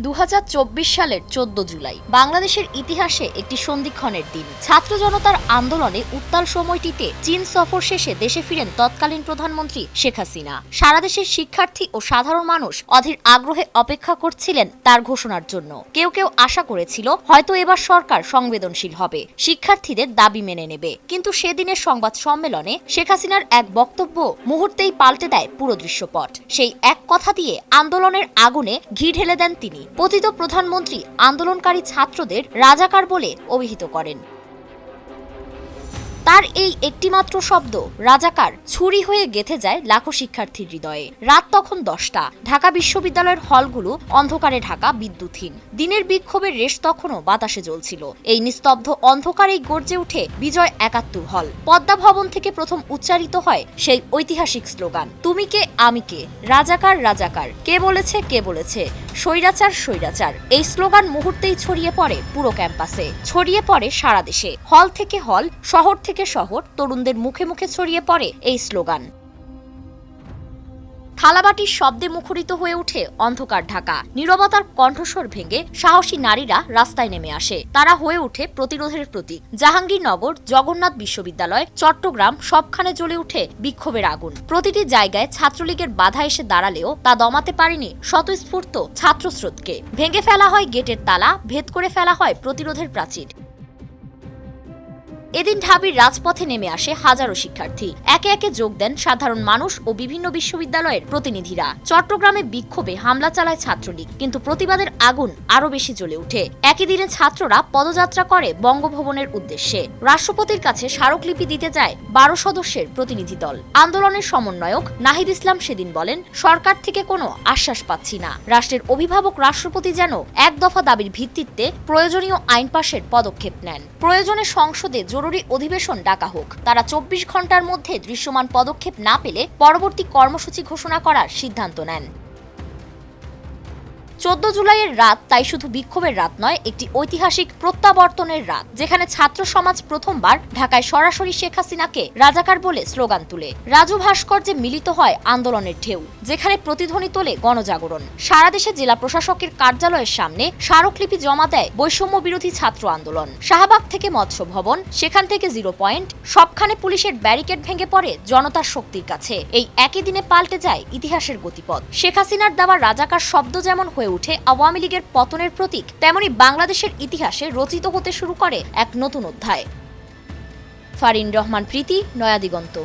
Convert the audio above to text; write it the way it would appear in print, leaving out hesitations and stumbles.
2024 সালের 14 জুলাই বাংলাদেশের ইতিহাসে একটি সন্ধিক্ষণের দিন। ছাত্র জনতার আন্দোলনে উত্তাল সময়টিতে চীন সফর শেষে দেশে ফিরেন তৎকালীন প্রধানমন্ত্রী শেখ হাসিনা। সারা দেশের শিক্ষার্থী ও সাধারণ মানুষ অধীর আগ্রহে অপেক্ষা করছিলেন তার ঘোষণার জন্য। কেউ কেউ আশা করেছিল হয়তো এবার সরকার সংবেদনশীল হবে, শিক্ষার্থীদের দাবি মেনে নেবে। কিন্তু সেদিনের সংবাদ সম্মেলনে শেখ হাসিনার এক বক্তব্য মুহূর্তেই পাল্টে দেয় পুরো দৃশ্যপট। সেই এক কথা দিয়ে আন্দোলনের আগুনে ঘি ঢেলে দেন তিনি। পতিত প্রধানমন্ত্রী আন্দোলনকারী ছাত্রদের রাজাকার বলে অভিহিত করেন। তার এই একটিমাত্র শব্দ রাজাকার ছুরি হয়ে গেঁথে যায় লাখো শিক্ষার্থীর হৃদয়ে। রাত তখন 10টা। ঢাকা বিশ্ববিদ্যালয়ের হলগুলো অন্ধকারে ঢাকা, বিদ্যুৎহীন। দিনের বিক্ষোভের রেশ তখনও বাতাসে জ্বলছিল। এই নিস্তব্ধ অন্ধকারেই গর্জে উঠে বিজয় 71 হল। পদ্মা ভবন থেকে প্রথম উচ্চারিত হয় সেই ঐতিহাসিক স্লোগান, তুমি কে আমি কে, রাজাকার রাজাকার, কে বলেছে কে বলেছে, স্বৈরাচার স্বৈরাচার। এই স্লোগান মুহূর্তেই ছড়িয়ে পড়ে পুরো ক্যাম্পাসে, ছড়িয়ে পড়ে সারা দেশে। হল থেকে হল, শহর থেকে শহর, তরুণদের মুখে মুখে ছড়িয়ে পড়ে এই স্লোগান। থালাবাটির শব্দে মুখরিত হয়ে ওঠে অন্ধকার ঢাকা। নীরবতার কণ্ঠস্বর ভেঙে সাহসী নারীরা রাস্তায় নেমে আসে। তারা হয়ে ওঠে প্রতিরোধের প্রতীক। জাহাঙ্গীরনগর, জগন্নাথ বিশ্ববিদ্যালয়, চট্টগ্রাম সবখানে জ্বলে ওঠে বিক্ষোভের আগুন। প্রতিটি জায়গায় ছাত্রলীগের বাধা এসে দাঁড়ালেও তা দমাতে পারেনি স্বতঃস্ফূর্ত ছাত্রস্রোতকে। ভেঙে ফেলা হয় গেটের তালা, ভেদ করে ফেলা হয় প্রতিরোধের প্রাচীর। এদিন ঢাবির রাজপথে নেমে আসে হাজারো শিক্ষার্থী। একে একে যোগ দেন সাধারণ মানুষ ও বিভিন্ন বিশ্ববিদ্যালয়ের প্রতিনিধিরা। চট্টগ্রামে বিক্ষোভে হামলা চালায় ছাত্রলীগ, কিন্তু প্রতিবাদের আগুন আরো বেশি জ্বলে ওঠে। একই দিনে ছাত্ররা পদযাত্রা করে বঙ্গভবনের উদ্দেশ্যে। রাষ্ট্রপতির কাছে স্মারকলিপি দিতে যায় 12 সদস্যের প্রতিনিধি দল। আন্দোলনের সমন্বয়ক নাহিদ ইসলাম সেদিন বলেন, সরকার থেকে কোনো আশ্বাস পাচ্ছি না। রাষ্ট্রের অভিভাবক রাষ্ট্রপতি যেন এক দফা দাবির ভিত্তিতে প্রয়োজনীয় আইন পাশের পদক্ষেপ নেন। প্রয়োজনে সংসদে জরুরি অধিবেশন ডাকা হোক। তারা 24 ঘন্টার মধ্যে দৃশ্যমান পদক্ষেপ না পেলে পরবর্তী কর্মসূচি ঘোষণা করার সিদ্ধান্ত নেন। 14 জুলাইয়ের রাত তাই শুধু বিক্ষোভের রাত নয়, একটি ঐতিহাসিক প্রত্যাবর্তনের রাত, যেখানে ছাত্র সমাজ প্রথমবার ঢাকায় সরাসরি শেখ হাসিনাকে রাজাকার বলে স্লোগান তুলে। রাজু ভাস্কর্যে মিলিত হয় আন্দোলনের ঢেউ, যেখানে প্রতিধ্বনি তোলে গণজাগরণ। সারা দেশে জেলা প্রশাসকের কার্যালয়ের সামনে স্মারকলিপি জমা দেয় বৈষম্য বিরোধী ছাত্র আন্দোলন। শাহবাগ থেকে মৎস্য ভবন, সেখান থেকে 0 পয়েন্ট, সবখানে পুলিশের ব্যারিকেড ভেঙে পড়ে জনতার শক্তির কাছে। এই একই দিনে পাল্টে যায় ইতিহাসের গতিপথ। শেখ হাসিনার দেওয়া রাজাকার শব্দ যেমন হয়ে উঠে আওয়ামী লীগের পতনের প্রতীক, তেমনি বাংলাদেশের ইতিহাসে রচিত হতে শুরু করে এক নতুন অধ্যায়। ফারিন রহমান প্রীতি, নয়া দিগন্ত।